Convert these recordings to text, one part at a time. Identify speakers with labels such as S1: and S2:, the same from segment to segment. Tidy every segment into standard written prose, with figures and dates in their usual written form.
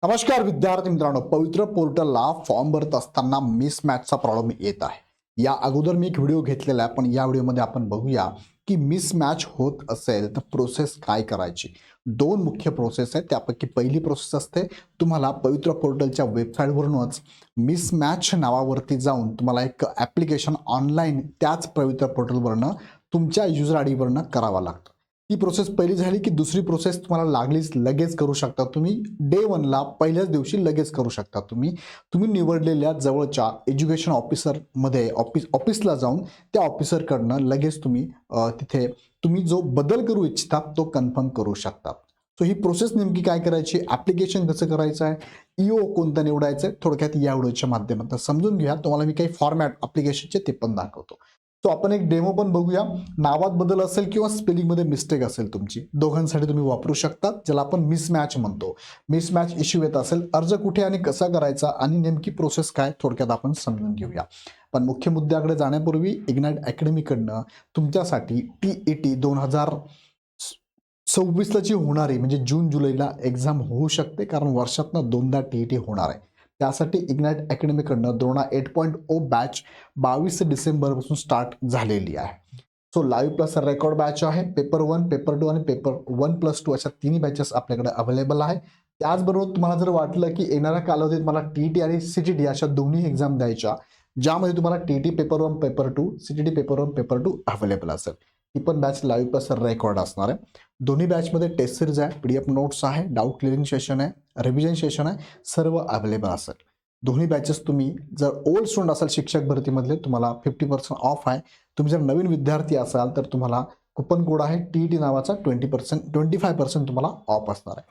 S1: नमस्कार विद्यार्थी मित्रांनो, पवित्र पोर्टलला फॉर्म भरत असताना मिसमॅचचा प्रॉब्लेम येत आहे. या अगोदर मी एक व्हिडिओ घेतलेला आहे, पण या व्हिडिओमध्ये आपण बघूया की मिसमॅच होत असेल तर प्रोसेस काय करायची. दोन मुख्य प्रोसेस आहेत. त्यापैकी पहिली प्रोसेस असते, तुम्हाला पवित्र पोर्टलच्या वेबसाईटवरूनच मिसमॅच नावावरती जाऊन तुम्हाला एक ॲप्लिकेशन ऑनलाईन त्याच पवित्र पोर्टलवरनं तुमच्या युजर आय डीवरनं करावा लागतं. ही प्रोसेस पहिली झाली की दुसरी प्रोसेस तुम्हाला लागलीच लगेच करू शकता तुम्ही. डे वनला पहिल्याच दिवशी लगेच करू शकता तुम्ही निवडलेल्या जवळच्या एज्युकेशन ऑफिसरमध्ये ऑफिसला जाऊन त्या ऑफिसरकडनं लगेच तिथे तुम्ही जो बदल करू इच्छिता तो कन्फर्म करू शकता. सो ही प्रोसेस नेमकी काय करायची, ॲप्लिकेशन कसं करायचं आहे, ईओ कोणतं निवडायचं आहे, थोडक्यात या व्हिडिओच्या माध्यमातून समजून घ्या. तुम्हाला मी काही फॉर्मॅट ॲप्लिकेशनचे ते पण दाखवतो. तो आपण एक डेमो पण बघूया. नावात बदल असेल किंवा स्पेलिंगमध्ये मिस्टेक असेल तुमची, दोघांसाठी तुम्ही वापरू शकता, ज्याला आपण मिसमॅच म्हणतो. मिसमॅच इश्यू येत असेल, अर्ज कुठे आणि कसा करायचा आणि नेमकी प्रोसेस काय, थोडक्यात आपण समजून घेऊया. पण मुख्य मुद्द्याकडे जाण्यापूर्वी इग्नाइट अकॅडमीकडनं तुमच्यासाठी TET 2026ला जी होणारी म्हणजे जून जुलैला एक्झाम होऊ शकते, कारण वर्षातनं दोनदा TET होणार आहे. त्यासाठी इग्नाइट अकॅडमीकडनं द्रोणा 8.0 बॅच 22 डिसेंबरपासून स्टार्ट झालेली आहे. So live plus record batch आहे. पेपर 1, पेपर 2 आणि पेपर 1+2 अशा तिन्ही बॅचेस आपल्याकडे अवेलेबल आहे. त्याचबरोबर तुम्हाला जर वाटलं की येणाऱ्या कालावधीत मला TET आणि CTT अशा दोन्ही एक्झाम द्यायच्या, ज्यामध्ये तुम्हाला TET paper 1, paper 2, CTT paper 1, paper 2 available असेल, ही पण बॅच लाईव्ह प्लस रेकॉर्ड असणार आहे. दोन्ही बॅचमध्ये टेस्ट सिरीज आहे, PDF नोट्स आहे, डाऊट क्लिअरिंग सेशन आहे, रिव्हिजन सेशन आहे, सर्व अवेलेबल असेल. दोन्ही बॅचेस तुम्ही जर ओल्ड स्टुडंट असाल शिक्षक भरतीमधले, तुम्हाला 50% ऑफ आहे. तुम्ही जर नवीन विद्यार्थी असाल तर तुम्हाला कुपन कोड आहे TET नावाचा, 25% तुम्हाला ऑफ असणार आहे.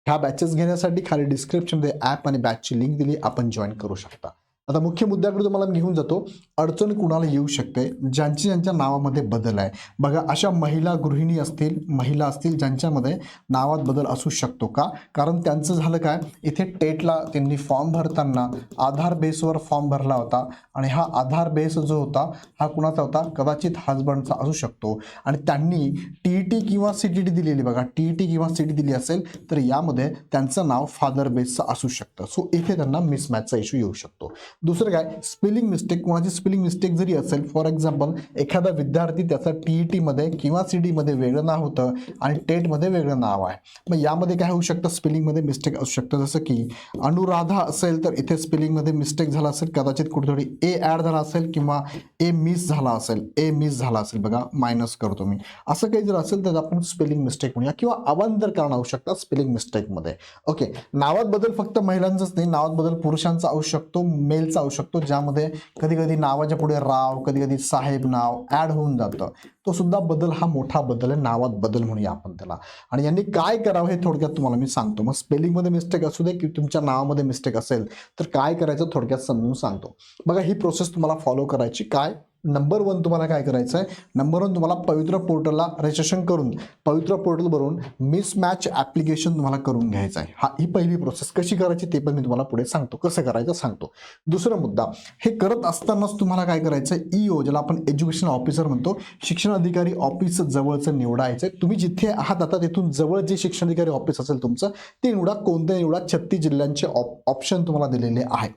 S1: ह्या बॅचेस घेण्यासाठी खाली डिस्क्रिप्शनमध्ये ॲप आणि बॅचची लिंक दिली, आपण जॉईन करू शकता. आता मुख्य मुद्द्याकडे तुम्हाला मी घेऊन जातो. अडचण कुणाला येऊ शकते, ज्यांच्या नावामध्ये बदल आहे. बघा, अशा गृहिणी असतील, महिला असतील ज्यांच्यामध्ये नावात बदल असू शकतो का, कारण त्यांचं झालं काय, इथे टेटला त्यांनी फॉर्म भरताना आधार बेसवर फॉर्म भरला होता आणि हा आधार बेस जो होता हा कुणाचा होता, कदाचित हजबंडचा असू शकतो आणि त्यांनी TET किंवा CTT दिलेली, बघा TET किंवा CTT दिली असेल तर यामध्ये त्यांचं नाव फादर बेसचं असू शकतं. सो इथे त्यांना मिसमॅचचा इश्यू येऊ शकतो. दुसरं काय, स्पेलिंग मिस्टेक. कोणाची स्पेलिंग मिस्टेक जरी असेल, फॉर एक्झाम्पल एखादा विद्यार्थी त्याचा TET मध्ये किंवा CTT मध्ये वेगळं नाव होतं आणि टेटमध्ये वेगळं नाव आहे, मग यामध्ये काय होऊ शकतं, स्पेलिंगमध्ये मिस्टेक असू शकतं. जसं की अनुराधा असेल तर इथे स्पेलिंगमध्ये मिस्टेक झाला असेल, कदाचित कुठेतरी ए ॲड झाला असेल किंवा ए मिस झाला असेल, बघा मायनस करतो मी. असं काही जर असेल तर आपण स्पेलिंग मिस्टेक म्हणूया, किंवा अवांतर कारण होऊ शकतात स्पेलिंग मिस्टेकमध्ये. ओके, नावात बदल फक्त महिलांचाच नाही, नावात बदल पुरुषांचा असू शकतो, मेलचा असू शकतो, ज्यामध्ये कधी कधी नावाच्या पुढे राव, कधी कधी साहेब नाव ॲड होऊन जातं. तो सुद्धा बदल हा मोठा बदल आहे, नावात बदल म्हणूया आपण त्याला. आणि यांनी काय करावं हे थोडक्यात तुम्हाला मी सांगतो. मग स्पेलिंगमध्ये मिस्टेक असू दे की तुमच्या नावामध्ये मिस्टेक असेल तर काय करायचं थोडक्यात समजून सांगतो. बघा, ही प्रोसेस तुम्हाला फॉलो करायची. काय, नंबर 1 तुम्हाला काय करायचं आहे, नंबर 1 तुम्हाला पवित्र पोर्टलला रजिस्ट्रेशन करून पवित्र पोर्टलवरून मिसमॅच ॲप्लिकेशन तुम्हाला करून घ्यायचं आहे. ही पहिली प्रोसेस. कशी करायची ते पण मी तुम्हाला पुढे सांगतो, कसं करायचं सांगतो. दुसरा मुद्दा, हे करत असतानाच तुम्हाला काय करायचं आहे, EO ज्याला आपण एज्युकेशन ऑफिसर म्हणतो, शिक्षण अधिकारी ऑफिस जवळचं निवडायचं आहे. तुम्ही जिथे आहात आता तिथून जवळ जे शिक्षण अधिकारी ऑफिस असेल तुमचं ते निवडा. कोणतं निवडा, 36 जिल्ह्यांचे ऑप्शन तुम्हाला दिलेले आहे.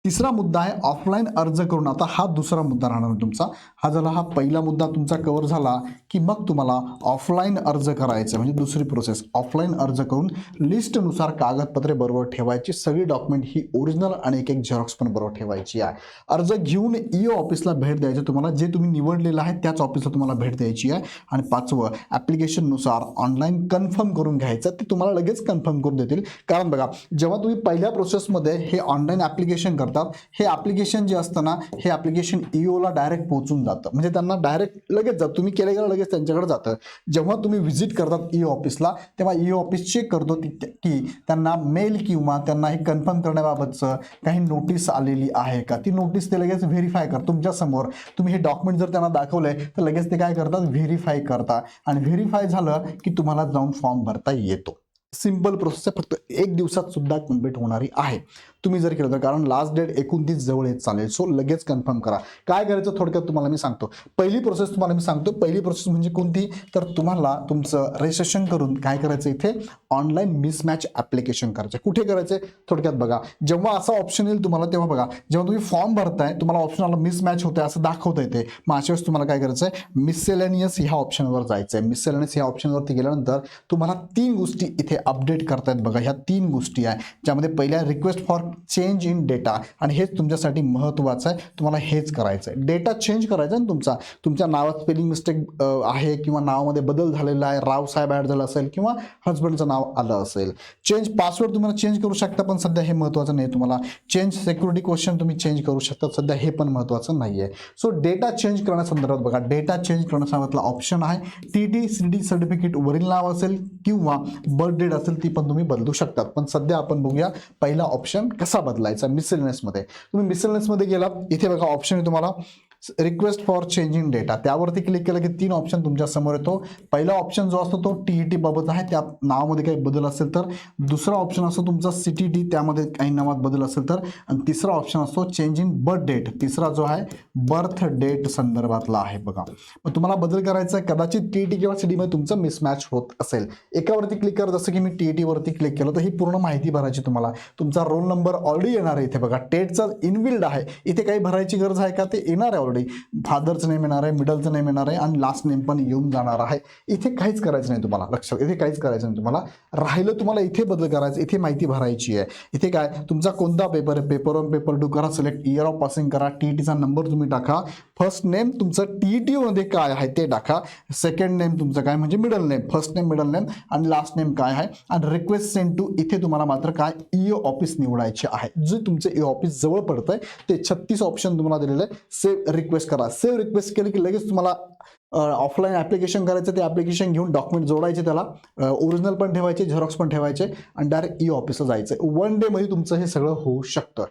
S1: तिसरा मुद्दा आहे ऑफलाईन अर्ज करून. आता हा दुसरा मुद्दा राहणार तुमचा. हा झाला, हा पहिला मुद्दा तुमचा कव्हर झाला की मग तुम्हाला ऑफलाईन अर्ज करायचं, म्हणजे दुसरी प्रोसेस. ऑफलाईन अर्ज करून लिस्टनुसार कागदपत्रे बरोबर ठेवायची, सगळी डॉक्युमेंट ही ओरिजिनल आणि एक झेरॉक्स पण बरोबर ठेवायची आहे. अर्ज घेऊन EO ऑफिसला भेट द्यायचं तुम्हाला, जे तुम्ही निवडलेलं आहे त्याच ऑफिसला तुम्हाला भेट द्यायची आहे. आणि 5वं, ॲप्लिकेशननुसार ऑनलाईन कन्फर्म करून घ्यायचं. ते तुम्हाला लगेच कन्फर्म करून देतील. कारण बघा, जेव्हा तुम्ही पहिल्या प्रोसेसमध्ये हे ऑनलाईन ॲप्लिकेशन करतात, हे ॲप्लिकेशन जे असतं ना, हे ॲप्लिकेशन EOला डायरेक्ट पोहोचून जातं, म्हणजे त्यांना डायरेक्ट लगेच जातं, तुम्ही केलं गेलं लगेच त्यांच्याकडे जातं. जेव्हा तुम्ही व्हिजिट करतात EO ऑफिसला, तेव्हा EO ऑफिस चेक करतो की त्यांना मेल किंवा त्यांना हे कन्फर्म करण्याबाबतचं काही नोटीस आलेली आहे का. ती नोटीस ते लगेच व्हेरीफाय करतात तुमच्यासमोर. तुम्ही हे डॉक्युमेंट जर त्यांना दाखवलंय तर लगेच ते काय करतात, व्हेरीफाय करतात. आणि व्हेरीफाय झालं की तुम्हाला जाऊन फॉर्म भरता येतो. सिंपल प्रोसेस आहे, फक्त 1 दिवसात सुद्धा कंप्लीट होणारी आहे तुम्ही जर केलं तर, कारण लास्ट डेट 29 जवळ येत चालेल. सो लगेच कन्फर्म करा. काय करायचं थोडक्यात तुम्हाला मी सांगतो. पहिली प्रोसेस तुम्हाला मी सांगतो. पहिली प्रोसेस म्हणजे कोणती, तर तुम्हाला तुमचं रजिस्ट्रेशन करून काय करायचं, इथे ऑनलाईन मिसमॅच ॲप्लिकेशन करायचं. कुठे करायचं थोडक्यात बघा, जेव्हा असा ऑप्शन येईल तुम्हाला तेव्हा बघा, जेव्हा तुम्ही फॉर्म भरताय तुम्हाला ऑप्शन आला मिसमॅच होते असं दाखवता येते. मग अशा वेळेस तुम्हाला काय करायचं आहे, मिससेलेनियस ह्या ऑप्शनवर जायचं आहे. मिससेलेनियस ह्या ऑप्शनवरती गेल्यानंतर तुम्हाला 3 गोष्टी इथे अपडेट करतायत बघा. ह्या 3 गोष्टी आहे, ज्यामध्ये पहिल्या request for change in data, आणि हेच तुमच्यासाठी महत्त्वाचं आहे. तुम्हाला हेच करायचं आहे, डेटा चेंज करायचा आहे ना तुमच्या नावात स्पेलिंग मिस्टेक आहे किंवा नावामध्ये बदल झालेला आहे, रावसाहेब ॲड झाला असेल किंवा हजबंडचं नाव आलं असेल. चेंज पासवर्ड तुम्हाला चेंज करू शकता, पण सध्या हे महत्त्वाचं नाही. तुम्हाला चेंज सिक्युरिटी क्वेश्चन तुम्ही चेंज करू शकता, सध्या हे पण महत्त्वाचं नाही आहे. सो डेटा चेंज करण्यासंदर्भात बघा, डेटा चेंज करण्यासंदर्भातला ऑप्शन आहे TT CD सर्टिफिकेट वरील नाव असेल किंवा बर्थ डेट असेल ती पण तुम्ही बदलू शकतात. पण सध्या आपण बघूया पहिला ऑप्शन कसा बदलायचा. मिसलेनियसमध्ये तुम्ही मिसलेनियसमध्ये गेलात, इथे बघा ऑप्शन आहे तुम्हाला रिक्वेस्ट फॉर चेंजिंग डेटा, त्यावरती क्लिक केलं की 3 ऑप्शन तुमच्या समोर येतो. पहिला ऑप्शन जो असतो तो TET बाबत आहे, त्या नावामध्ये काही बदल असेल तर. दुसरा ऑप्शन असतो तुमचा CTT, त्यामध्ये काही नावात बदल असेल तर. आणि तिसरा ऑप्शन असतो चेंजिंग बर्थ डेट, तिसरा जो आहे बर्थ डेट संदर्भातला आहे बघा. मग तुम्हाला बदल करायचा आहे, कदाचित TET किंवा CD मध्ये तुमचं मिसमॅच होत असेल. एकावरती क्लिक करा, जसं की मी TET वरती क्लिक केलं तर ही पूर्ण माहिती भरायची तुम्हाला. तुमचा रोल नंबर ऑलरेडी येणार आहे इथे बघा, टेटचा इनबिल्ड आहे, इथे काही भरायची गरज आहे का, ते येणार आहे ऑलरेडी. फादरचं नेम येणार आहे, मिडलचं नेम येणार आहे आणि लास्ट नेम पण येऊन जाणार आहे. इथे काहीच करायचं नाही तुम्हाला, लक्षात, इथे काहीच करायचं नाही तुम्हाला. राहिलं तुम्हाला इथे बदल करायचं, इथे माहिती भरायची आहे. इथे काय तुमचा कोणता पेपर आहे, पेपर 1 पेपर 2 करा, सिलेक्ट इयर ऑफ पासिंग करा, TETचा नंबर तुम्ही टाका, फर्स्ट नेम तुमचं TET मध्ये काय आहे ते टाका, सेकंड नेम तुमचं काय म्हणजे middle name, first name middle name आणि लास्ट नेम काय आहे, आणि रिक्वेस्ट सेंड टू, इथे तुम्हाला मात्र काय EO ऑफिस निवडायचे आहे. जे तुमचे EO ऑफिस जवळ पडतंय ते 36 ऑप्शन तुम्हाला दिलेलं आहे. सेव्ह रिक्वेस्ट करा. सेव्ह रिक्वेस्ट केली की लगेच तुम्हाला ऑफलाईन ॲप्लिकेशन करायचं, ते ॲप्लिकेशन घेऊन डॉक्युमेंट जोडायचे, त्याला ओरिजिनल पण ठेवायचे, झेरॉक्स पण ठेवायचे आणि डायरेक्ट EO ऑफिसला जायचं. 1 डे मध्ये तुमचं हे सगळं होऊ शकतं.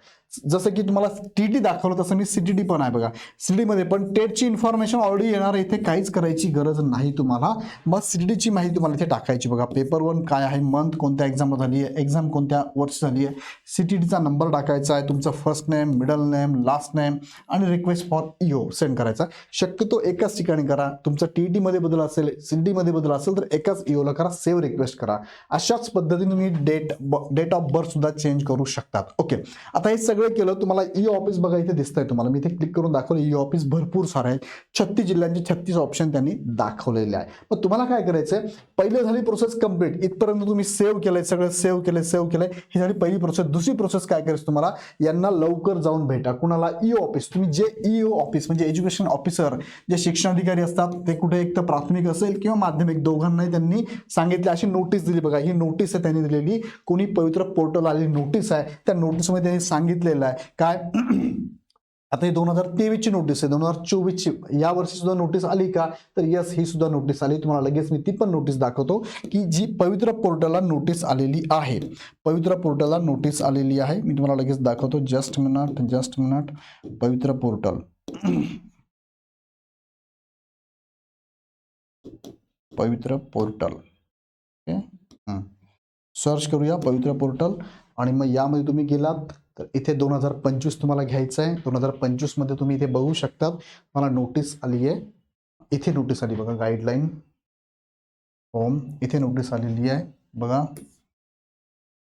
S1: जसं की तुम्हाला TT दाखवलं तसं मी CTT पण आहे बघा. CTT मध्ये पण टेटची इन्फॉर्मेशन ऑलरेडी येणार आहे, इथे काहीच करायची गरज नाही तुम्हाला. मग CTTची माहिती तुम्हाला इथे टाकायची बघा. पेपर 1 काय आहे, मंथ कोणत्या एक्झाम झाली आहे, एक्झाम कोणत्या वर्ष झाली आहे, CTTचा नंबर टाकायचा आहे, तुमचं first name, middle name, last name आणि रिक्वेस्ट फॉर EO सेंड करायचा. शक्यतो एकाच ठिकाणी करा. तुमचं TET मध्ये बदल असेल, CTT मध्ये बदल असेल तर एकाच EOला करा, सेव्ह रिक्वेस्ट करा. अशाच पद्धतीने तुम्ही डेट ऑफ बर्थ सुद्धा चेंज करू शकतात. ओके, आता हे सगळं केलं, तुम्हाला EO ऑफिस बघा इथे दिसतंय तुम्हाला, मी इथे क्लिक करून दाखवलं. EO ऑफिस भरपूर सारे आहे, 36 जिल्ह्यांचे 36 ऑप्शन त्यांनी दाखवलेले आहे. मग तुम्हाला काय करायचंय, पहिले झाली प्रोसेस कंप्लीट, इथपर्यंत तुम्ही सेव्ह केलंय, सगळं सेव्ह केलंय, ही झाली पहिली प्रोसेस. दुसरी प्रोसेस काय करायचं तुम्हाला, यांना लवकर जाऊन भेटा. कुणाला, EO ऑफिस. तुम्ही जे EO ऑफिस म्हणजे एज्युकेशन ऑफिसर, जे शिक्षणाधिकारी असतात ते कुठे एक तर प्राथमिक असेल किंवा माध्यमिक, दोघांनाही त्यांनी सांगितले, अशी नोटीस दिली बघा. ही नोटीस आहे त्यांनी दिलेली, कोणी पवित्र पोर्टल आलेली नोटीस आहे, त्या नोटीसमध्ये त्यांनी सांगितलेलं आहे काय आता ही 2023ची नोटीस आहे, 2024ची, या वर्षी सुद्धा नोटीस आली का, तर यस, ही सुद्धा नोटीस आली. तुम्हाला लगेच मी ती पण नोटीस दाखवतो की जी पवित्र पोर्टलला नोटीस आलेली आहे. पवित्र पोर्टलला नोटीस आलेली आहे, मी तुम्हाला लगेच दाखवतो. Just minute. पवित्र पोर्टल, पवित्र पोर्टल, ओके, सर्च करूया पवित्र पोर्टल. आणि मग यामध्ये तुम्ही गेलात तर इथे 2025 तुम्हाला घ्यायचं आहे. 2025 मध्ये तुम्ही इथे बघू शकतात, मला नोटीस आली आहे. इथे नोटीस आली बघा, गाईडलाईन फॉर्म, इथे नोटीस आलेली आहे बघा.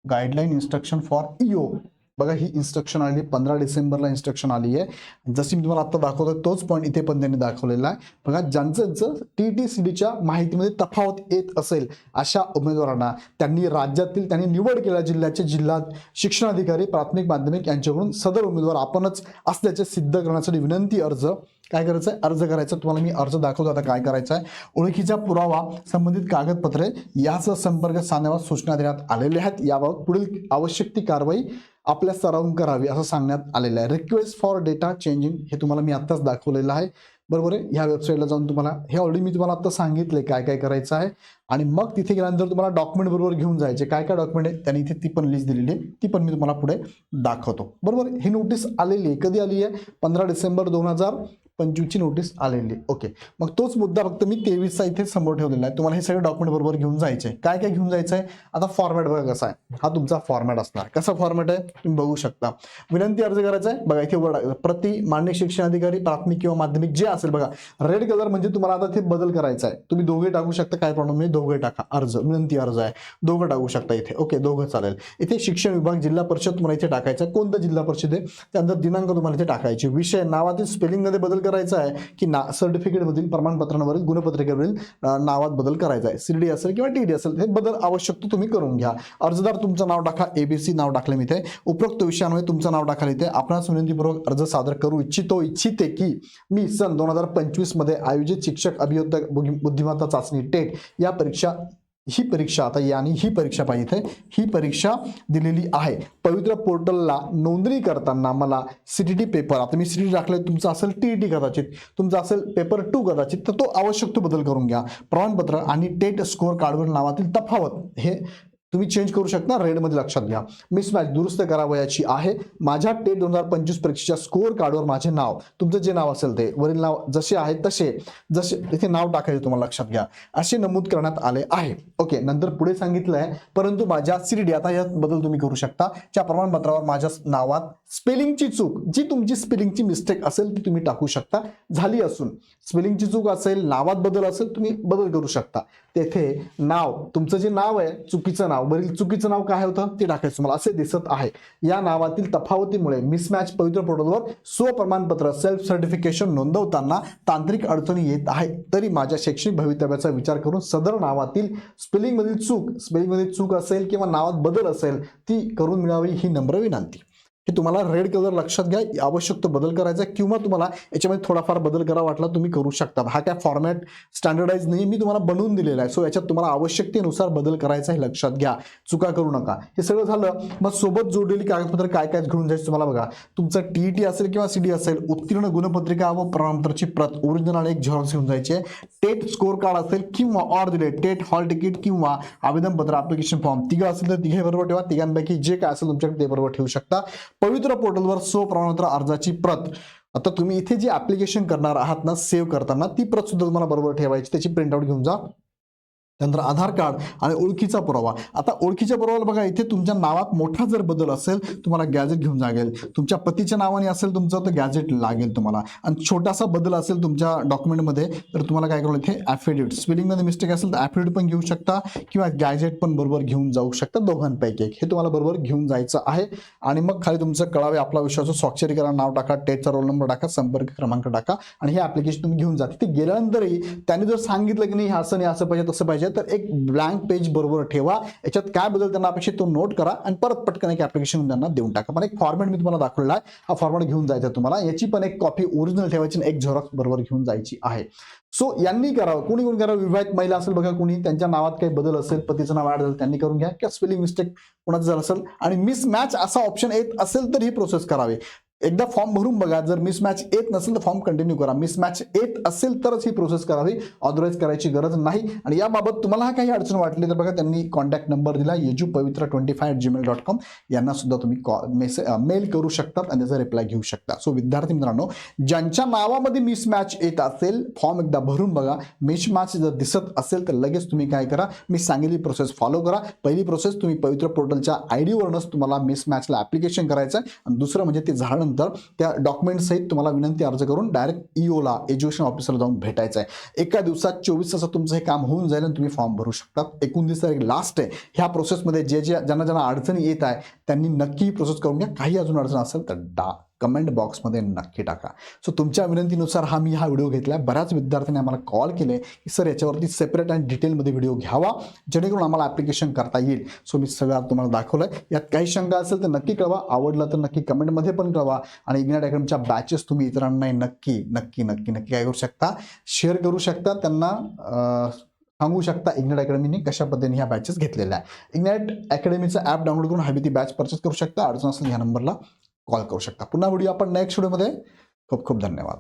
S1: गाईडलाईन इन्स्ट्रक्शन फॉर EO बघा, ही इन्स्ट्रक्शन आली 15 डिसेंबरला इन्स्ट्रक्शन आली आहे. जशी मी तुम्हाला आता दाखवतो तोच पॉईंट इथे पण त्यांनी दाखवलेला आहे बघा. ज्यांचं TET CDच्या माहितीमध्ये तफावत येत असेल अशा उमेदवारांना त्यांनी राज्यातील, त्यांनी निवड केलेल्या जिल्ह्याचे जिल्हा शिक्षणाधिकारी, प्राथमिक माध्यमिक यांच्याकडून सदर उमेदवार आपणच असल्याचे सिद्ध करण्यासाठी विनंती अर्ज काय करायचं आहे, अर्ज करायचा. तुम्हाला मी अर्ज दाखवतो आता काय करायचं आहे. ओळखीचा पुरावा, संबंधित कागदपत्रे यासह संपर्क साधण्यावर सूचना देण्यात आलेल्या आहेत. याबाबत पुढील आवश्यक ती कारवाई आपल्या स्तरावरून करावी असं सांगण्यात आलेलं आहे. रिक्वेस्ट फॉर डेटा चेंजिंग हे तुम्हाला मी आत्ताच दाखवलेलं आहे, बरोबर आहे. ह्या वेबसाईटला जाऊन तुम्हाला हे ऑलरेडी मी तुम्हाला आता सांगितले काय काय करायचं आहे. आणि मग तिथे गेल्यानंतर तुम्हाला डॉक्युमेंट बरोबर घेऊन जायचे. काय काय डॉक्युमेंट आहे त्यांनी इथे ती पण लिस्ट दिलेली आहे, ती पण मी तुम्हाला पुढे दाखवतो, बरोबर. ही नोटीस आलेली आहे, कधी आली आहे, 15 डिसेंबर 2025 25ची नोटीस आलेली. ओके, मग तोच मुद्दा फक्त मी 23चा इथे समोर ठेवलेला आहे. तुम्हाला हे सगळे डॉक्युमेंट बरोबर घेऊन जायचे. काय काय घेऊन जायचं आहे? आता फॉर्मॅट बघा कसा आहे. हा तुमचा फॉर्मॅट असणार. कसा फॉर्मॅट आहे तुम्ही बघू शकता. विनंती अर्ज करायचा आहे बघा इथे वर्ड प्रति मान्य शिक्षण अधिकारी प्राथमिक किंवा माध्यमिक जे असेल बघा, रेड कलर म्हणजे तुम्हाला आता ते बदल करायचा आहे. तुम्ही दोघे टाकू शकता, काय प्रॉब्लेम नाही, दोघे टाका. अर्ज विनंती अर्ज आहे, दोघं टाकू शकता इथे. ओके, दोघं चालेल. इथे शिक्षण विभाग जिल्हा परिषद तुम्हाला इथे टाकायचं. कोणतं जिल्हा परिषद आहे त्यानंतर दिनांक तुम्हाला इथे टाकायचे. विषय नावातील स्पेलिंग मध्ये बदल करायचा आहे की सर्टिफिकेट मधील प्रमाणपत्रांवरील गुणपत्रिकेवरील नावात बदल करायचा आहे. सीडी असेल किंवा टीडी असेल हे बदल आवश्यक तुम्ही करून घ्या. अर्जदार तुमचं नाव टाका, एबीसी नाव टाकले मी इथे. उपरोक्त विषयामुळे तुमचं नाव टाकाल इथे. आपणास विनंतीपूर्वक अर्ज सादर करू इच्छिते की मी सन 2025 मध्ये आयोजित शिक्षक अभियोजक बुद्धिमत्ता चाचणी टेट ही परीक्षा पाहिजे. ही परीक्षा दिलेली आहे. पवित्र पोर्टलला नोंदणी करताना मला सीटीटी पेपर, आता मी सीटीटी टाकले, तुमचा असेल टीईटी कदाचित, तुमचा असेल पेपर 2 कदाचित, तर तो आवश्यक तो बदल करून घ्या. प्रमाणपत्र आणि टेट स्कोअर कार्डवर नावातील तफावत हे तुम्ही चेंज करू शकता. रेडमध्ये लक्षात घ्या. मिसमॅच दुरुस्त करावयाची आहे. माझ्या टेट 2025 परीक्षेच्या स्कोअर कार्डवर माझे नाव, तुमचं जे नाव असेल ते वरील नाव जसे आहे तसे इथे नाव टाकायचे तुम्हाला लक्षात घ्या, असे नमूद करण्यात आले आहे. ओके, नंतर पुढे सांगितलं आहे परंतु माझ्या सीडी आता यात बदल तुम्ही करू शकता. त्या प्रमाणपत्रावर माझ्या नावात स्पेलिंगची चूक, जी तुमची स्पेलिंगची मिस्टेक असेल ती तुम्ही टाकू शकता. झाली असून स्पेलिंगची चूक असेल, नावात बदल असेल, तुम्ही बदल करू शकता. तेथे नाव, तुमचं जे नाव आहे चुकीचं नाव, वरील चुकीचं नाव काय होतं ते टाकायचं तुम्हाला. असे दिसत आहे या नावातील तफावतीमुळे मिसमॅच पवित्र पोर्टलवर स्वप्रमाणपत्र सेल्फ सर्टिफिकेशन नोंदवताना तांत्रिक अडचणी येत आहे. तरी माझ्या शैक्षणिक भवितव्याचा विचार करून सदर नावातील स्पेलिंगमधील चूक असेल किंवा नावात बदल असेल ती करून मिळावी ही नम्र विनंती. हे तुम्हाला रेड कलर लक्षात घ्या. आवश्यक तो बदल करायचा किंवा तुम्हाला याच्यामध्ये थोडाफार बदल करा वाटला तुम्ही करू शकता. हा काय फॉर्मॅट स्टँडर्डाइज नाही, मी तुम्हाला बनवून दिलेला आहे. सो याच्यात तुम्हाला आवश्यकतेनुसार बदल करायचा हे लक्षात घ्या. चुका करू नका. हे सगळं झालं. मग सोबत जोडलेली कागदपत्र काय काय घेऊन जायचं तुम्हाला बघा. तुमचं टीईटी असेल किंवा सीडी असेल, उत्तीर्ण गुणपत्रिका व प्रमाणपत्राची प्रत ओरिजिनल आणि एक झेरॉक्स घेऊन जायचे. टेट स्कोअर कार्ड असेल किंवा ऑर दिले टेट हॉल तिकीट किंवा आवेदनपत्र ऍप्लिकेशन फॉर्म तिघं असेल तर तिघे बरोबर ठेवा. तिघांपैकी जे काय असेल तुमच्याकडे ते बरोबर ठेवू शकता. पवित्र पोर्टलवर स्वप्रमाणपत्र अर्जाची प्रत, आता तुम्ही इथे जे ऍप्लिकेशन करणार आहात ना सेव्ह करताना, ती प्रत सुद्धा तुम्हाला बरोबर ठेवायची. त्याची प्रिंटआउट घेऊन जा. त्यानंतर आधार कार्ड आणि ओळखीचा पुरावा. आता ओळखीच्या पुराव्याला बघा इथे तुमच्या नावात मोठा जर बदल असेल तुम्हाला गॅजेट घेऊन लागेल. तुमच्या पतीच्या नावाने असेल तुमचं तर गॅजेट लागेल तुम्हाला. आणि छोटासा बदल असेल तुमच्या डॉक्युमेंटमध्ये तर तुम्हाला काय करावं इथे ॲफिडेविट, स्पेलिंगमध्ये मिस्टेक असेल तर ॲफिडेविट पण घेऊ शकता किंवा गॅजेट पण बरोबर घेऊन जाऊ शकता. दोघांपैकी एक हे तुम्हाला बरोबर घेऊन जायचं आहे. आणि मग खाली तुमचं कळावे आपला विश्वास, स्वाक्षरी करा, नाव टाका, टेटचा रोल नंबर टाका, संपर्क क्रमांक टाका आणि हे ऍप्लिकेशन तुम्ही घेऊन जा. तिथे गेल्यानंतरही त्यांनी जर सांगितलं की नाही असं नाही असं पाहिजे तसं पाहिजे तर एक ब्लँक पेज बरोबर ठेवा. याच्यात काय बदल त्यांना अपेक्षित तो नोट करा आणि परत पटकन एक ऍप्लिकेशन त्यांना देऊन टाका. पण एक फॉर्मॅट मी तुम्हाला दाखवलेला आहे, हा फॉर्मॅट घेऊन जायचा तुम्हाला. याची पण एक कॉपी ओरिजिनल ठेवायची आणि एक झेरॉक्स बरोबर घेऊन जायची आहे. सो यांनी करावं. कोणी करावं, विवाहित महिला असेल बघा, कोणी त्यांच्या नावात काही बदल असेल, पतीचं नाव ऍड झालं त्यांनी करून घ्या किंवा स्पेलिंग मिस्टेक कोणाचं जर असेल आणि मिसमॅच असा ऑप्शन येत असेल तर ही प्रोसेस करावी. एकदा फॉर्म भरून बघा. जर मिसमॅच येत नसेल तर फॉर्म कंटिन्यू करा. मिसमॅच येत असेल तरच ही प्रोसेस करावी, ऑथराईज करायची गरज नाही. आणि याबाबत तुम्हाला काही अडचण वाटली तर बघा त्यांनी कॉन्टॅक्ट नंबर दिला yejupavitra25@gmail.com. यांना सुद्धा तुम्ही मेल करू शकतात आणि त्याचा रिप्लाय घेऊ शकता. सो विद्यार्थी मित्रांनो, ज्यांच्या नावामध्ये मिसमॅच येत असेल फॉर्म एकदा भरून बघा. मिसमॅच जर दिसत असेल तर लगेच तुम्ही काय करा, मी सांगितली प्रोसेस फॉलो करा. पहिली प्रोसेस तुम्ही पवित्र पोर्टलच्या ID वरूनच तुम्हाला मिसमॅचला ऍप्लिकेशन करायचं आहे. आणि दुसरं म्हणजे ते झाल्यानंतर त्या डॉक्युमेंट सहित तुम्हाला विनंती अर्ज करून डायरेक्ट EOला एज्युकेशन ऑफिसरला जाऊन भेटायचं आहे. एका दिवसात 24 तासात तुमचं हे काम होऊन जाईल आणि तुम्ही फॉर्म भरू शकता. 29 तारीख लास्ट आहे. ह्या प्रोसेसमध्ये ज्यांना अडचणी येत आहे त्यांनी नक्की प्रोसेस करून घ्या. काही अजून अडचण असेल तर कमेंट बॉक्समध्ये नक्की टाका. सो तुमच्या विनंतीनुसार मी हा व्हिडिओ घेतला. बऱ्याच विद्यार्थ्यांनी आम्हाला कॉल केले की सर याच्यावरती सेपरेट आणि डिटेलमध्ये व्हिडिओ घ्यावा जेणेकरून आम्हाला ॲप्लिकेशन करता येईल. सो मी सगळं तुम्हाला दाखवलं आहे. यात काही शंका असेल तर नक्की कळवा. आवडलं तर नक्की कमेंटमध्ये पण कळवा. आणि इग्नाइट अकॅडमीच्या बॅचेस तुम्ही इतरांना नक्की नक्की नक्की नक्की काय करू शकता, शेअर करू शकता. त्यांना सांगू शकता इग्नाइट अकॅडमीने कशा पद्धतीने ह्या बॅचेस घेतलेल्या आहे. इग्नाइट अकॅडमीचं ॲप डाउनलोड करून हवी ती बॅच परचेस करू शकता. अडचण असेल ह्या नंबरला कॉल करू शकता. पुन्हा व्हिडिओ आपण नेक्स्ट व्हिडिओमध्ये. खूप खूप धन्यवाद.